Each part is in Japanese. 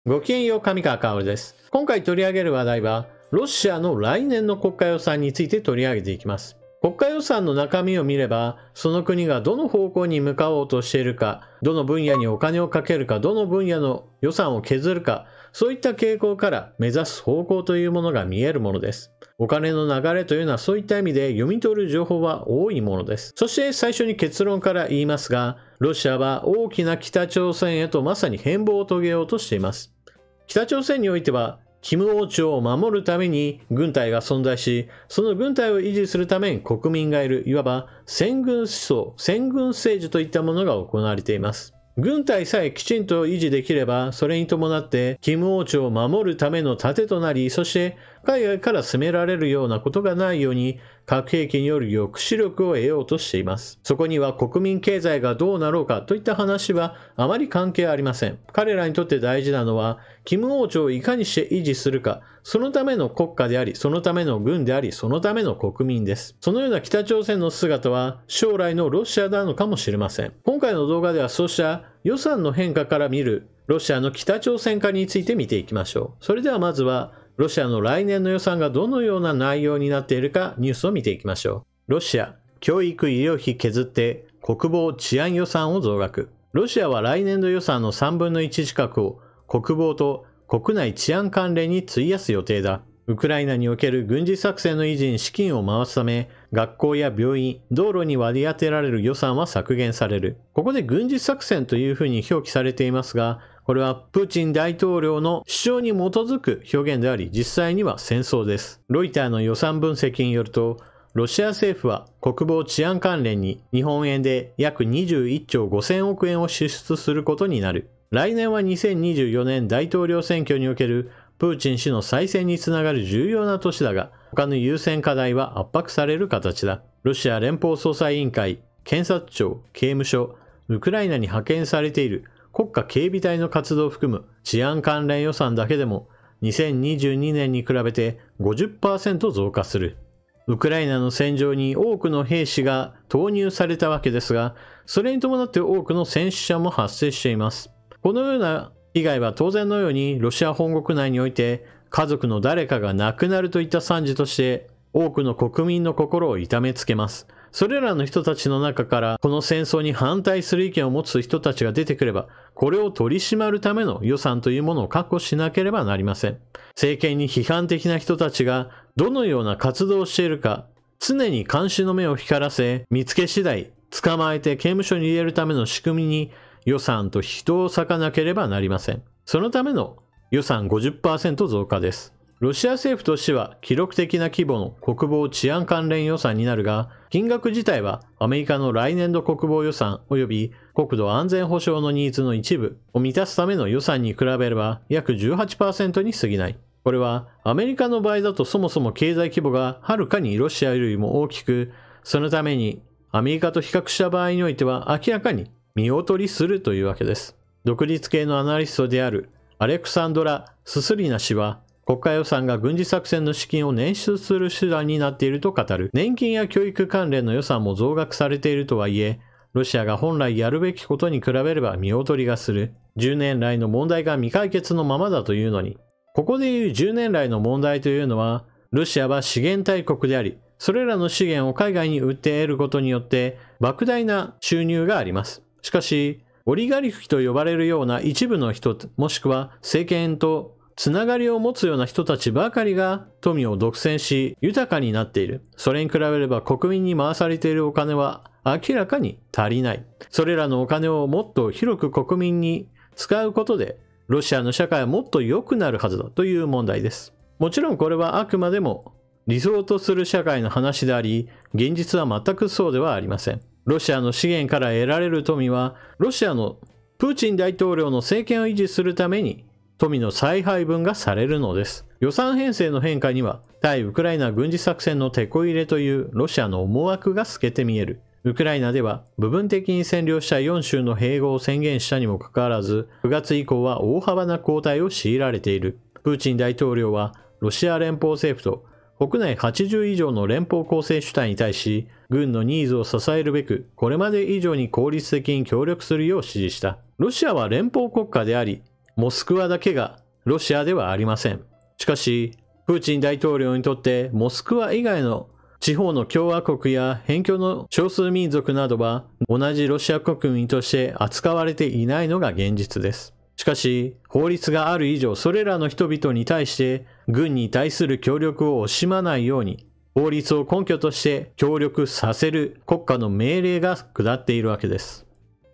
ごきげんよう、上川薫です。今回取り上げる話題は、ロシアの来年の国家予算について取り上げていきます。国家予算の中身を見れば、その国がどの方向に向かおうとしているか、どの分野にお金をかけるか、どの分野の予算を削るか、そういった傾向から目指す方向というものが見えるものです。お金の流れというのはそういった意味で読み取る情報は多いものです。そして最初に結論から言いますが、ロシアは大きな北朝鮮へとまさに変貌を遂げようとしています。北朝鮮においては、金王朝を守るために軍隊が存在し、その軍隊を維持するために国民がいる、いわば先軍思想、先軍政治といったものが行われています。軍隊さえきちんと維持できれば、それに伴って金王朝を守るための盾となり、そして海外から攻められるようなことがないように、核兵器による抑止力を得ようとしています。そこには国民経済がどうなろうかといった話はあまり関係ありません。彼らにとって大事なのは、金王朝をいかにして維持するか、そのための国家であり、そのための軍であり、そのための国民です。そのような北朝鮮の姿は将来のロシアなのかもしれません。今回の動画ではそうした予算の変化から見るロシアの北朝鮮化について見ていきましょう。それではまずは、ロシアの来年の予算がどのような内容になっているかニュースを見ていきましょう。ロシア、教育医療費削って国防治安予算を増額。ロシアは来年度予算の3分の1近くを国防と国内治安関連に費やす予定だ。ウクライナにおける軍事作戦の維持に資金を回すため、学校や病院、道路に割り当てられる予算は削減される。ここで軍事作戦というふうに表記されていますが、これはプーチン大統領の主張に基づく表現であり、実際には戦争です。ロイターの予算分析によると、ロシア政府は国防治安関連に日本円で約21兆5000億円を支出することになる。来年は2024年大統領選挙におけるプーチン氏の再選につながる重要な年だが、他の優先課題は圧迫される形だ。ロシア連邦捜査委員会、検察庁、刑務所、ウクライナに派遣されている国家警備隊の活動を含む治安関連予算だけでも2022年に比べて 50% 増加する。ウクライナの戦場に多くの兵士が投入されたわけですが、それに伴って多くの戦死者も発生しています。このような被害は当然のようにロシア本国内において家族の誰かが亡くなるといった惨事として多くの国民の心を痛めつけます。それらの人たちの中からこの戦争に反対する意見を持つ人たちが出てくれば、これを取り締まるための予算というものを確保しなければなりません。政権に批判的な人たちがどのような活動をしているか、常に監視の目を光らせ、見つけ次第捕まえて刑務所に入れるための仕組みに予算と人を割かなければなりません。そのための予算 50% 増加です。ロシア政府としては記録的な規模の国防治安関連予算になるが、金額自体はアメリカの来年度国防予算及び国土安全保障のニーズの一部を満たすための予算に比べれば約 18% に過ぎない。これはアメリカの場合だとそもそも経済規模がはるかにロシアよりも大きく、そのためにアメリカと比較した場合においては明らかに見劣りするというわけです。独立系のアナリストであるアレクサンドラ・ススリナ氏は、国家予算が軍事作戦の資金を捻出する手段になっていると語る。年金や教育関連の予算も増額されているとはいえ、ロシアが本来やるべきことに比べれば見劣りがする。10年来の問題が未解決のままだというのに、ここでいう10年来の問題というのは、ロシアは資源大国であり、それらの資源を海外に売って得ることによって莫大な収入があります。しかし、オリガルヒと呼ばれるような一部の人、もしくは政権とつながりを持つような人たちばかりが富を独占し豊かになっている。それに比べれば国民に回されているお金は明らかに足りない。それらのお金をもっと広く国民に使うことでロシアの社会はもっと良くなるはずだという問題です。もちろんこれはあくまでも理想とする社会の話であり、現実は全くそうではありません。ロシアの資源から得られる富はロシアのプーチン大統領の政権を維持するために富の再配分がされるのです。予算編成の変化には対ウクライナ軍事作戦のテこ入れというロシアの思惑が透けて見える。ウクライナでは部分的に占領した4州の併合を宣言したにもかかわらず、9月以降は大幅な後退を強いられている。プーチン大統領はロシア連邦政府と国内80以上の連邦構成主体に対し、軍のニーズを支えるべく、これまで以上に効率的に協力するよう指示した。ロシアは連邦国家であり、モスクワだけがロシアではありません。しかし、プーチン大統領にとってモスクワ以外の地方の共和国や辺境の少数民族などは同じロシア国民として扱われていないのが現実です。しかし、法律がある以上それらの人々に対して軍に対する協力を惜しまないように、法律を根拠として協力させる国家の命令が下っているわけです。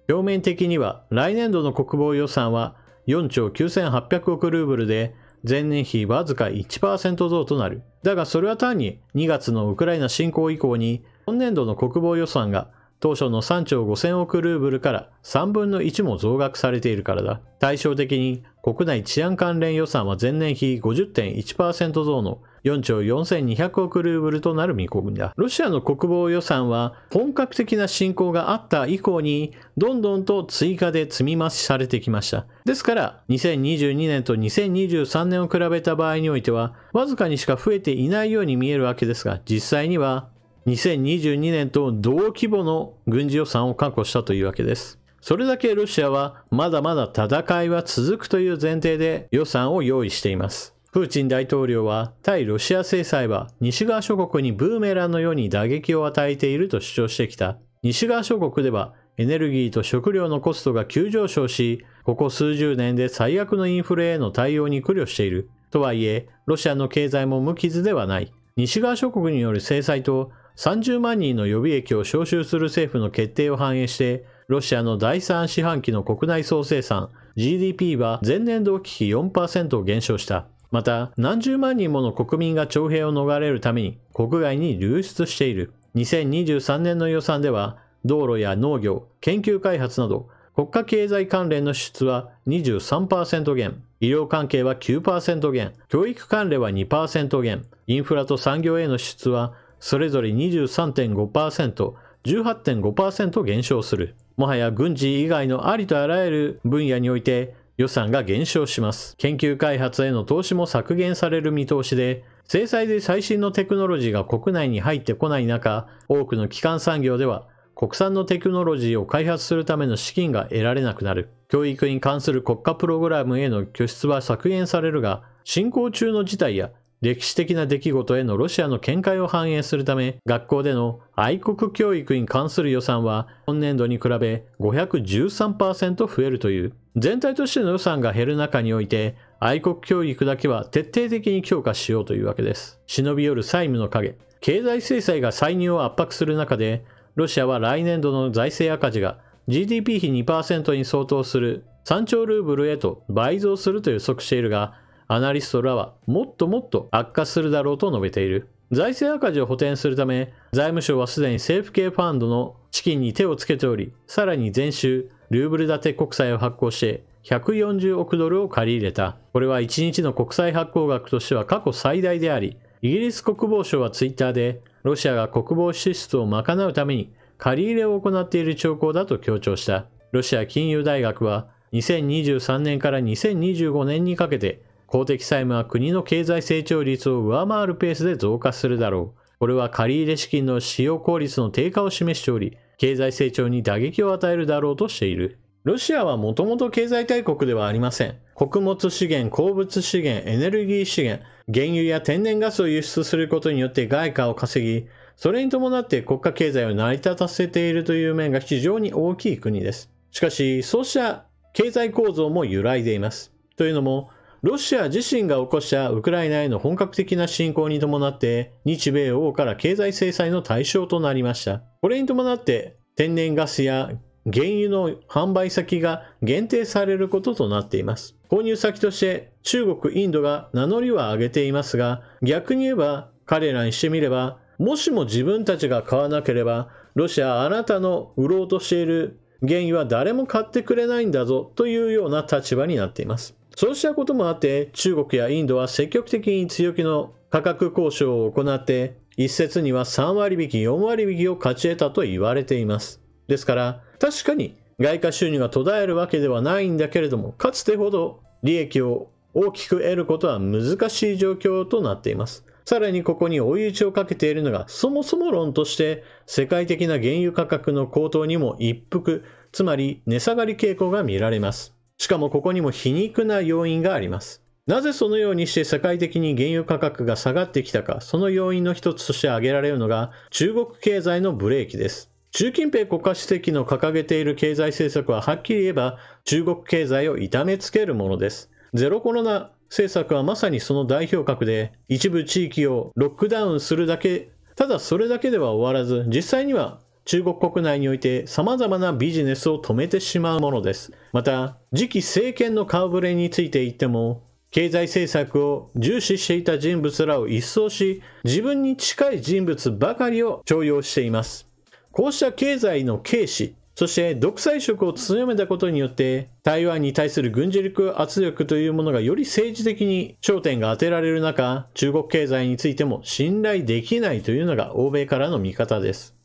表面的には来年度の国防予算は4兆9800億ルーブルで前年比わずか 1% 増となる。だがそれは単に2月のウクライナ侵攻以降に今年度の国防予算が当初の3兆5000億ルーブルから3分の1も増額されているからだ。対照的に国内治安関連予算は前年比 50.1% 増の4兆4200億ルーブルとなる見込みだ。ロシアの国防予算は本格的な侵攻があった以降にどんどんと追加で積み増しされてきました。ですから2022年と2023年を比べた場合においてはわずかにしか増えていないように見えるわけですが、実際には2022年と同規模の軍事予算を確保したというわけです。それだけロシアはまだまだ戦いは続くという前提で予算を用意しています。プーチン大統領は対ロシア制裁は西側諸国にブーメランのように打撃を与えていると主張してきた。西側諸国ではエネルギーと食料のコストが急上昇し、ここ数十年で最悪のインフレへの対応に苦慮している。とはいえ、ロシアの経済も無傷ではない。西側諸国による制裁と30万人の予備役を招集する政府の決定を反映して、ロシアの第3四半期の国内総生産 GDP は前年同期比 4% 減少した。また、何十万人もの国民が徴兵を逃れるために国外に流出している。2023年の予算では、道路や農業、研究開発など、国家経済関連の支出は 23% 減、医療関係は 9% 減、教育関連は 2% 減、インフラと産業への支出はそれぞれ 23.5%、18.5% 減少する。もはや軍事以外のありとあらゆる分野において予算が減少します。研究開発への投資も削減される見通しで、制裁で最新のテクノロジーが国内に入ってこない中、多くの基幹産業では国産のテクノロジーを開発するための資金が得られなくなる。教育に関する国家プログラムへの拠出は削減されるが、進行中の事態や歴史的な出来事へのロシアの見解を反映するため、学校での愛国教育に関する予算は今年度に比べ 513% 増えるという。全体としての予算が減る中において、愛国教育だけは徹底的に強化しようというわけです。忍び寄る債務の影、経済制裁が歳入を圧迫する中で、ロシアは来年度の財政赤字が GDP 比 2% に相当する3兆ルーブルへと倍増すると予測しているが、アナリストらはもっともっと悪化するだろうと述べている。財政赤字を補填するため、財務省はすでに政府系ファンドの資金に手をつけており、さらに前週、ルーブル建て国債を発行して140億ドルを借り入れた。これは1日の国債発行額としては過去最大であり、イギリス国防省はツイッターで、ロシアが国防支出を賄うために借り入れを行っている兆候だと強調した。ロシア金融大学は2023年から2025年にかけて公的債務は国の経済成長率を上回るペースで増加するだろう。これは借入資金の使用効率の低下を示しており、経済成長に打撃を与えるだろうとしている。ロシアはもともと経済大国ではありません。穀物資源、鉱物資源、エネルギー資源、原油や天然ガスを輸出することによって外貨を稼ぎ、それに伴って国家経済を成り立たせているという面が非常に大きい国です。しかし、そうした経済構造も揺らいでいます。というのも、ロシア自身が起こしたウクライナへの本格的な侵攻に伴って、日米欧から経済制裁の対象となりました。これに伴って、天然ガスや原油の販売先が限定されることとなっています。購入先として中国、インドが名乗りは上げていますが、逆に言えば彼らにしてみれば、もしも自分たちが買わなければ、ロシアあなたの売ろうとしている原油は誰も買ってくれないんだぞというような立場になっています。そうしたこともあって、中国やインドは積極的に強気の価格交渉を行って、一説には3割引き、4割引きを勝ち得たと言われています。ですから、確かに外貨収入が途絶えるわけではないんだけれども、かつてほど利益を大きく得ることは難しい状況となっています。さらにここに追い打ちをかけているのが、そもそも論として世界的な原油価格の高騰にも一服、つまり値下がり傾向が見られます。しかもここにも皮肉な要因があります。なぜそのようにして世界的に原油価格が下がってきたか、その要因の一つとして挙げられるのが中国経済のブレーキです。習近平国家主席の掲げている経済政策ははっきり言えば中国経済を痛めつけるものです。ゼロコロナ政策はまさにその代表格で、一部地域をロックダウンするだけ、ただそれだけでは終わらず、実際には中国国内において様々なビジネスを止めてしまうものです。また、次期政権の顔ぶれについて言っても、経済政策を重視していた人物らを一掃し、自分に近い人物ばかりを重用しています。こうした経済の軽視、そして独裁色を強めたことによって、台湾に対する軍事力圧力というものがより政治的に焦点が当てられる中、中国経済についても信頼できないというのが欧米からの見方です。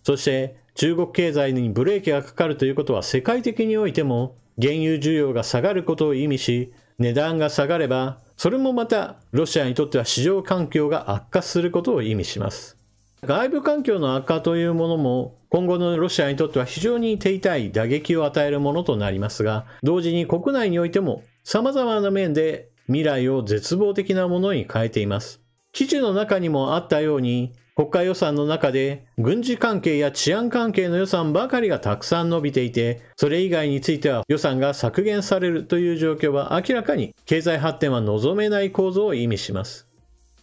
そして中国経済にブレーキがかかるということは世界的においても原油需要が下がることを意味し、値段が下がれば、それもまたロシアにとっては市場環境が悪化することを意味します。外部環境の悪化というものも今後のロシアにとっては非常に手痛い打撃を与えるものとなりますが、同時に国内においても様々な面で未来を絶望的なものに変えています。記事の中にもあったように、国家予算の中で軍事関係や治安関係の予算ばかりがたくさん伸びていて、それ以外については予算が削減されるという状況は明らかに経済発展は望めない構造を意味します。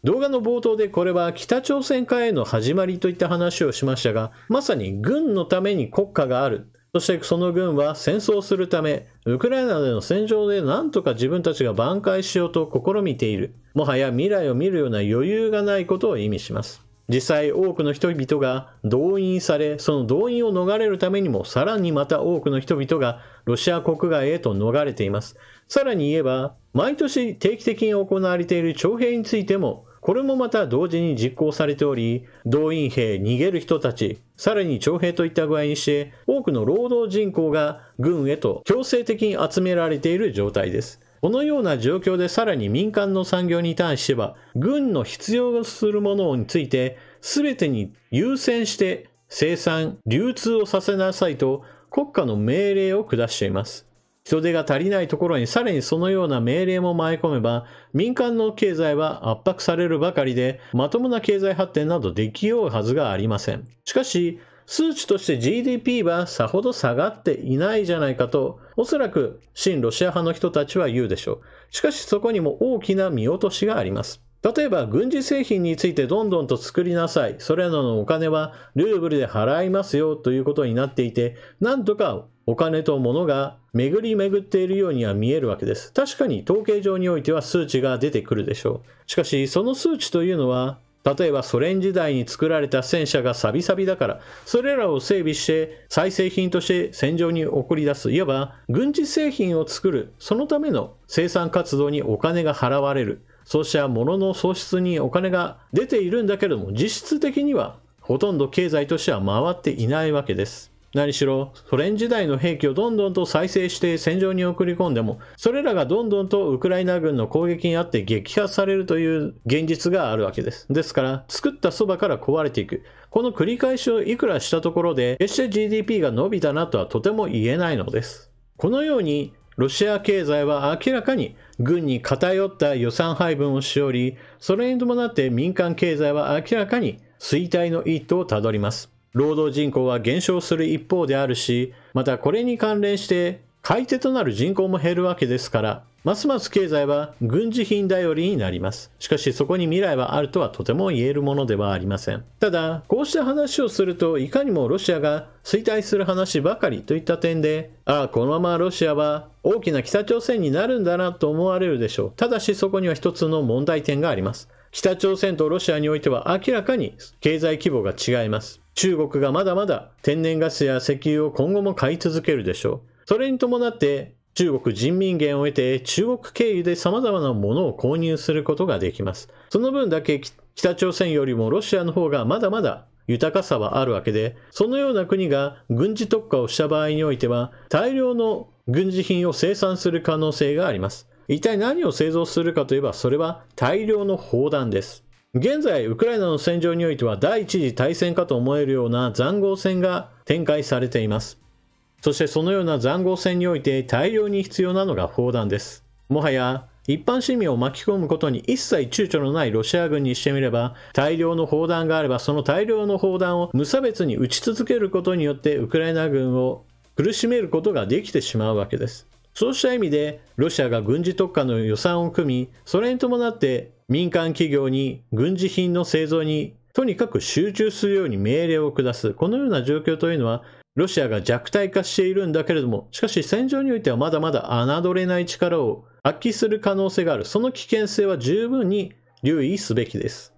動画の冒頭でこれは北朝鮮化への始まりといった話をしましたが、まさに軍のために国家がある。そしてその軍は戦争するため、ウクライナでの戦場で何とか自分たちが挽回しようと試みている。もはや未来を見るような余裕がないことを意味します。実際多くの人々が動員され、その動員を逃れるためにもさらにまた多くの人々がロシア国外へと逃れています。さらに言えば、毎年定期的に行われている徴兵についても、これもまた同時に実行されており、動員兵、逃げる人たち、さらに徴兵といった具合にして、多くの労働人口が軍へと強制的に集められている状態です。このような状況でさらに民間の産業に対しては、軍の必要するものについて、全てに優先して生産、流通をさせなさいと国家の命令を下しています。人手が足りないところにさらにそのような命令も舞い込めば、民間の経済は圧迫されるばかりで、まともな経済発展などできようはずがありません。しかし、数値として GDP はさほど下がっていないじゃないかと、おそらく親ロシア派の人たちは言うでしょう。しかしそこにも大きな見落としがあります。例えば軍事製品についてどんどんと作りなさい。それらのお金はルーブルで払いますよということになっていて、なんとかお金と物が巡り巡っているようには見えるわけです。確かに統計上においては数値が出てくるでしょう。しかしその数値というのは、例えばソ連時代に作られた戦車がサビサビだから、それらを整備して再製品として戦場に送り出す。いわば軍事製品を作る、そのための生産活動にお金が払われる。そうした物の創出にお金が出ているんだけれども、実質的にはほとんど経済としては回っていないわけです。何しろソ連時代の兵器をどんどんと再生して戦場に送り込んでも、それらがどんどんとウクライナ軍の攻撃にあって撃破されるという現実があるわけです。ですから作ったそばから壊れていく、この繰り返しをいくらしたところで決して GDP が伸びたなとはとても言えないのです。このようにロシア経済は明らかに軍に偏った予算配分をしており、それに伴って民間経済は明らかに衰退の一途をたどります。労働人口は減少する一方であるし、またこれに関連して買い手となる人口も減るわけですから、ますます経済は軍事品頼りになります。しかしそこに未来はあるとはとても言えるものではありません。ただ、こうした話をするといかにもロシアが衰退する話ばかりといった点で、このままロシアは大きな北朝鮮になるんだなと思われるでしょう。ただしそこには一つの問題点があります。北朝鮮とロシアにおいては明らかに経済規模が違います。中国がまだまだ天然ガスや石油を今後も買い続けるでしょう。それに伴って中国人民元を得て中国経由で様々なものを購入することができます。その分だけ北朝鮮よりもロシアの方がまだまだ豊かさはあるわけで、そのような国が軍事特化をした場合においては大量の軍事品を生産する可能性があります。一体何を製造するかといえばそれは大量の砲弾です。現在ウクライナの戦場においては第一次大戦かと思えるような塹壕戦が展開されています。そしてそのような塹壕戦において大量に必要なのが砲弾です。もはや一般市民を巻き込むことに一切躊躇のないロシア軍にしてみれば、大量の砲弾があればその大量の砲弾を無差別に撃ち続けることによってウクライナ軍を苦しめることができてしまうわけです。そうした意味でロシアが軍事特化の予算を組み、それに伴って民間企業に軍事品の製造にとにかく集中するように命令を下す。このような状況というのはロシアが弱体化しているんだけれども、しかし戦場においてはまだまだ侮れない力を発揮する可能性がある。その危険性は十分に留意すべきです。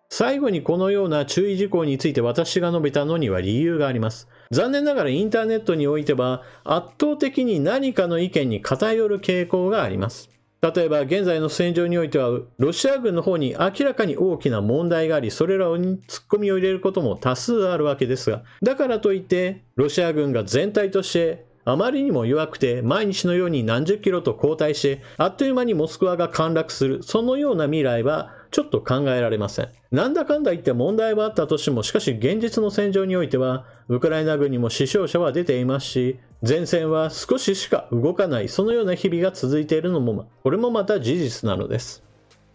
最後にこのような注意事項について私が述べたのには理由があります。残念ながらインターネットにおいては圧倒的に何かの意見に偏る傾向があります。例えば現在の戦場においてはロシア軍の方に明らかに大きな問題があり、それらに突っ込みを入れることも多数あるわけですが、だからといってロシア軍が全体としてあまりにも弱くて毎日のように何十キロと後退してあっという間にモスクワが陥落する、そのような未来はちょっと考えられません。なんだかんだ言って問題はあったとしても、しかし現実の戦場においてはウクライナ軍にも死傷者は出ていますし、前線は少ししか動かない、そのような日々が続いているのもこれもまた事実なのです。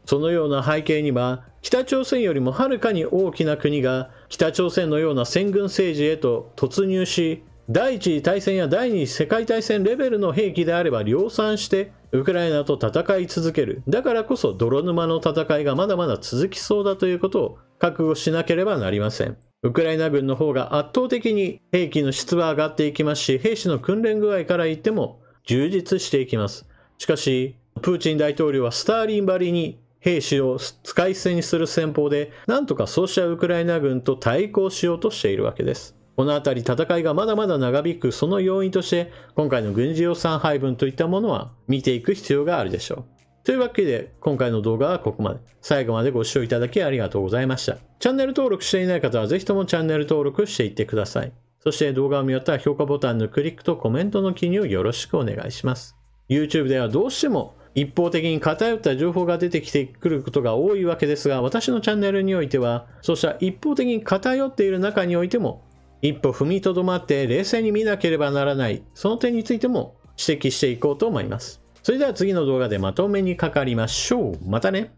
そのような背景には北朝鮮よりもはるかに大きな国が北朝鮮のような先軍政治へと突入し、第一次大戦や第二次世界大戦レベルの兵器であれば量産してウクライナと戦い続ける。だからこそ泥沼の戦いがまだまだ続きそうだということを覚悟しなければなりません。ウクライナ軍の方が圧倒的に兵器の質は上がっていきますし、兵士の訓練具合から言っても充実していきます。しかしプーチン大統領はスターリンばりに兵士を使い捨てにする戦法でなんとかそうしたウクライナ軍と対抗しようとしているわけです。このあたり戦いがまだまだ長引くその要因として今回の軍事予算配分といったものは見ていく必要があるでしょう。というわけで今回の動画はここまで。最後までご視聴いただきありがとうございました。チャンネル登録していない方はぜひともチャンネル登録していってください。そして動画を見終わったら評価ボタンのクリックとコメントの記入をよろしくお願いします。YouTube ではどうしても一方的に偏った情報が出てきてくることが多いわけですが、私のチャンネルにおいてはそうした一方的に偏っている中においても一歩踏みとどまって冷静に見なければならない、その点についても指摘していこうと思います。それでは次の動画でまとめにかかりましょう。またね。